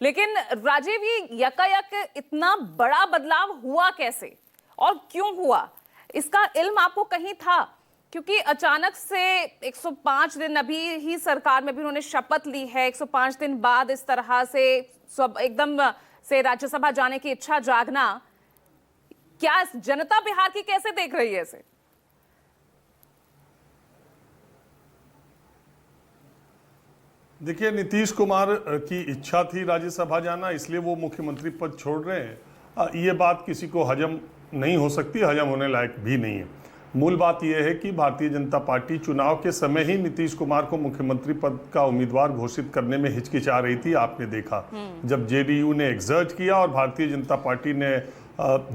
लेकिन राजीव, ये यकायक इतना बड़ा बदलाव हुआ कैसे और क्यों हुआ? इसका इल्म आपको कहीं था? क्योंकि अचानक से 105 दिन, अभी ही सरकार में भी उन्होंने शपथ ली है, 105 दिन बाद इस तरह से सब एकदम से राज्यसभा जाने की इच्छा जागना, क्या जनता बिहार की कैसे देख रही है इसे? देखिए, नीतीश कुमार की इच्छा थी राज्यसभा जाना, इसलिए वो मुख्यमंत्री पद छोड़ रहे हैं। ये बात किसी को हजम नहीं हो सकती, हजम होने लायक भी नहीं है। मूल बात यह है कि भारतीय जनता पार्टी चुनाव के समय ही नीतीश कुमार को मुख्यमंत्री पद का उम्मीदवार घोषित करने में हिचकिचा रही थी। आपने देखा जब जेडीयू ने एक्सर्ट किया और भारतीय जनता पार्टी ने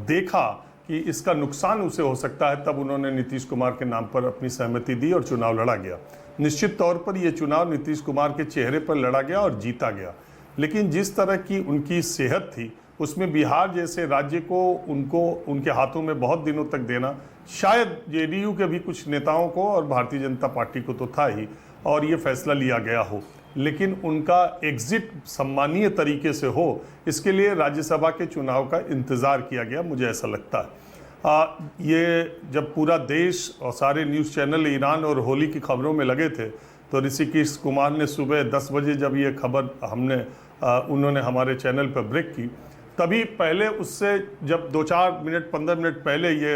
देखा कि इसका नुकसान उसे हो सकता है, तब उन्होंने नीतीश कुमार के नाम पर अपनी सहमति दी और चुनाव लड़ा गया। निश्चित तौर पर यह चुनाव नीतीश कुमार के चेहरे पर लड़ा गया और जीता गया, लेकिन जिस तरह की उनकी सेहत थी उसमें बिहार जैसे राज्य को उनको उनके हाथों में बहुत दिनों तक देना शायद जेडीयू के भी कुछ नेताओं को और भारतीय जनता पार्टी को तो था ही, और ये फैसला लिया गया हो। लेकिन उनका एग्जिट सम्मानीय तरीके से हो, इसके लिए राज्यसभा के चुनाव का इंतज़ार किया गया, मुझे ऐसा लगता है। ये जब पूरा देश और सारे न्यूज़ चैनल ईरान और होली की खबरों में लगे थे, तो ऋषिकेश कुमार ने सुबह 10 बजे जब ये खबर उन्होंने हमारे चैनल पर ब्रेक की, तभी पहले उससे जब 2-4 मिनट 15 मिनट पहले ये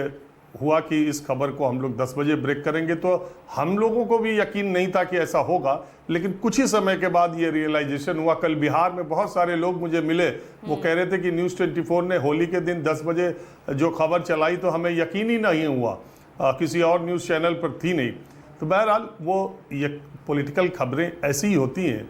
हुआ कि इस खबर को हम लोग 10 बजे ब्रेक करेंगे, तो हम लोगों को भी यकीन नहीं था कि ऐसा होगा। लेकिन कुछ ही समय के बाद ये रियलाइजेशन हुआ। कल बिहार में बहुत सारे लोग मुझे मिले, वो कह रहे थे कि न्यूज़ 24 ने होली के दिन 10 बजे जो खबर चलाई तो हमें यकीन ही नहीं हुआ, किसी और न्यूज़ चैनल पर थी नहीं। तो बहरहाल वो ये पॉलिटिकल खबरें ऐसी ही होती हैं,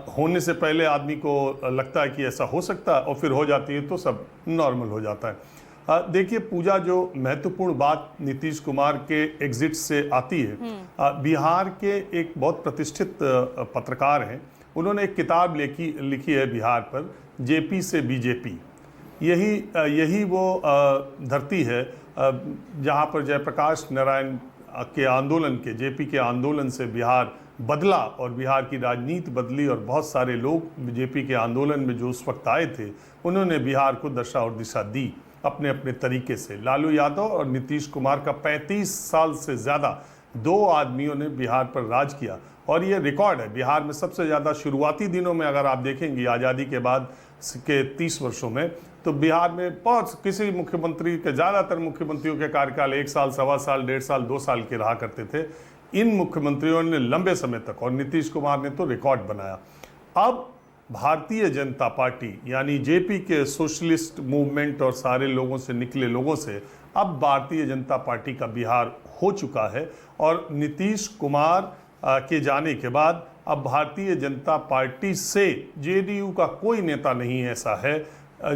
होने से पहले आदमी को लगता है कि ऐसा हो सकता है और फिर हो जाती है तो सब नॉर्मल हो जाता है। देखिए पूजा, जो महत्वपूर्ण बात नीतीश कुमार के एग्जिट से आती है, बिहार के एक बहुत प्रतिष्ठित पत्रकार हैं, उन्होंने एक किताब लिखी है बिहार पर, जेपी से बीजेपी। यही वो धरती है जहाँ पर जयप्रकाश नारायण के आंदोलन के, जेपी के आंदोलन से बिहार बदला और बिहार की राजनीति बदली, और बहुत सारे लोग जेपी के आंदोलन में जो उस वक्त आए थे उन्होंने बिहार को दशा और दिशा दी अपने अपने तरीके से। लालू यादव और नीतीश कुमार का 35 साल से ज़्यादा 2 आदमियों ने बिहार पर राज किया, और ये रिकॉर्ड है। बिहार में सबसे ज़्यादा शुरुआती दिनों में अगर आप देखेंगे आज़ादी के बाद के 30 वर्षों में, तो बिहार में बहुत किसी मुख्यमंत्री के, ज़्यादातर मुख्यमंत्रियों के कार्यकाल 1 साल, 1.25 साल, 1.5 साल, 2 साल के रहा करते थे। इन मुख्यमंत्रियों ने लंबे समय तक, और नीतीश कुमार ने तो रिकॉर्ड बनाया। अब भारतीय जनता पार्टी यानी जेपी के सोशलिस्ट मूवमेंट और सारे लोगों से निकले लोगों से अब भारतीय जनता पार्टी का बिहार हो चुका है, और नीतीश कुमार के जाने के बाद अब भारतीय जनता पार्टी से जेडीयू का कोई नेता नहीं ऐसा है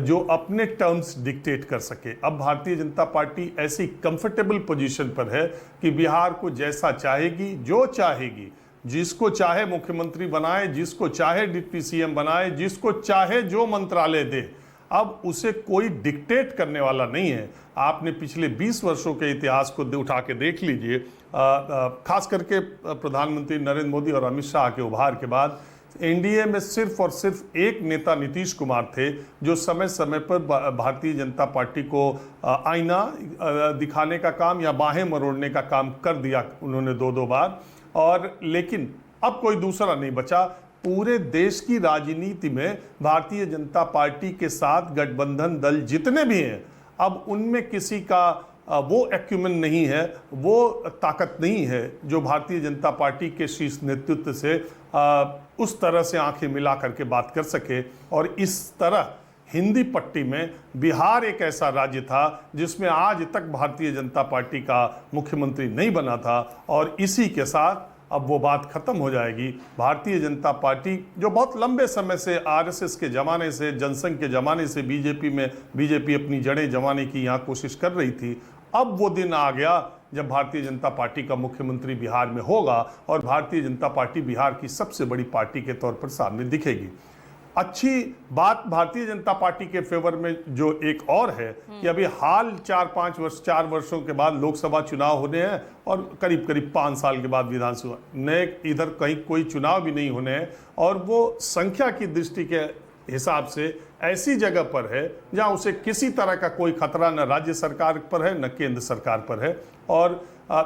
जो अपने टर्म्स डिक्टेट कर सके। अब भारतीय जनता पार्टी ऐसी कंफर्टेबल पोजीशन पर है कि बिहार को जैसा चाहेगी, जो चाहेगी, जिसको चाहे मुख्यमंत्री बनाए, जिसको चाहे डिप्टी सीएम बनाए, जिसको चाहे जो मंत्रालय दे, अब उसे कोई डिक्टेट करने वाला नहीं है। आपने पिछले 20 वर्षों के इतिहास को उठा के देख लीजिए, खास करके प्रधानमंत्री नरेंद्र मोदी और अमित शाह के उभार के बाद एनडीए में सिर्फ और सिर्फ एक नेता नीतीश कुमार थे जो समय समय पर भारतीय जनता पार्टी को आईना दिखाने का काम या बाहें मरोड़ने का काम कर दिया उन्होंने 2-2 बार, और लेकिन अब कोई दूसरा नहीं बचा। पूरे देश की राजनीति में भारतीय जनता पार्टी के साथ गठबंधन दल जितने भी हैं, अब उनमें किसी का वो एक्यूमेन नहीं है, वो ताकत नहीं है जो भारतीय जनता पार्टी के शीर्ष नेतृत्व से उस तरह से आंखें मिला करके बात कर सके। और इस तरह हिंदी पट्टी में बिहार एक ऐसा राज्य था जिसमें आज तक भारतीय जनता पार्टी का मुख्यमंत्री नहीं बना था, और इसी के साथ अब वो बात खत्म हो जाएगी। भारतीय जनता पार्टी जो बहुत लंबे समय से आरएसएस के ज़माने से, जनसंघ के ज़माने से बीजेपी अपनी जड़ें जमाने की यहाँ कोशिश कर रही थी, अब वो दिन आ गया जब भारतीय जनता पार्टी का मुख्यमंत्री बिहार में होगा और भारतीय जनता पार्टी बिहार की सबसे बड़ी पार्टी के तौर पर सामने दिखेगी। अच्छी बात भारतीय जनता पार्टी के फेवर में जो एक और है कि अभी हाल 4 वर्षों के बाद लोकसभा चुनाव होने हैं और करीब करीब 5 साल के बाद विधानसभा, नए इधर कहीं कोई चुनाव भी नहीं होने हैं, और वो संख्या की दृष्टि के हिसाब से ऐसी जगह पर है जहां उसे किसी तरह का कोई खतरा न राज्य सरकार पर है न केंद्र सरकार पर है। और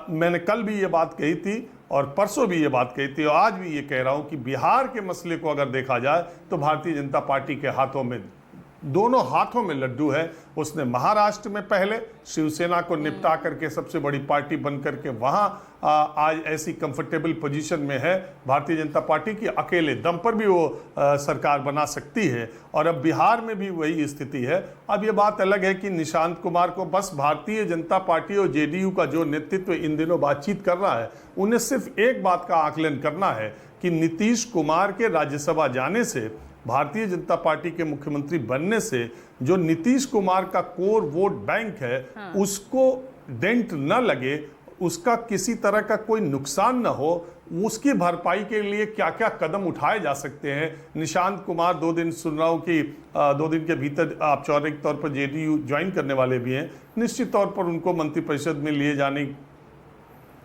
मैंने कल भी ये बात कही थी और परसों भी ये बात कही थी और आज भी ये कह रहा हूं कि बिहार के मसले को अगर देखा जाए तो भारतीय जनता पार्टी के हाथों में, दोनों हाथों में लड्डू है। उसने महाराष्ट्र में पहले शिवसेना को निपटा करके सबसे बड़ी पार्टी बन करके वहां आज ऐसी कंफर्टेबल पोजीशन में है भारतीय जनता पार्टी की, अकेले दम पर भी वो सरकार बना सकती है। और अब बिहार में भी वही स्थिति है। अब ये बात अलग है कि निशांत कुमार को बस भारतीय जनता पार्टी और जेडीयू का जो नेतृत्व इन दिनों बातचीत कर रहा है, उन्हें सिर्फ एक बात का आकलन करना है कि नीतीश कुमार के राज्यसभा जाने से, भारतीय जनता पार्टी के मुख्यमंत्री बनने से जो नीतीश कुमार का कोर वोट बैंक है, उसको डेंट न लगे, उसका किसी तरह का कोई नुकसान न हो, उसकी भरपाई के लिए क्या क्या कदम उठाए जा सकते हैं। निशांत कुमार 2 दिन सुन रहा हूं कि 2 दिन के भीतर औपचारिक तौर पर जेडीयू ज्वाइन करने वाले भी हैं। निश्चित तौर पर उनको मंत्रिपरिषद में लिए जाने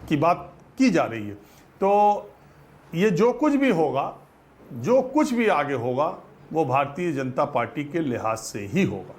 की बात की जा रही है। तो ये जो कुछ भी होगा, जो कुछ भी आगे होगा, वो भारतीय जनता पार्टी के लिहाज से ही होगा।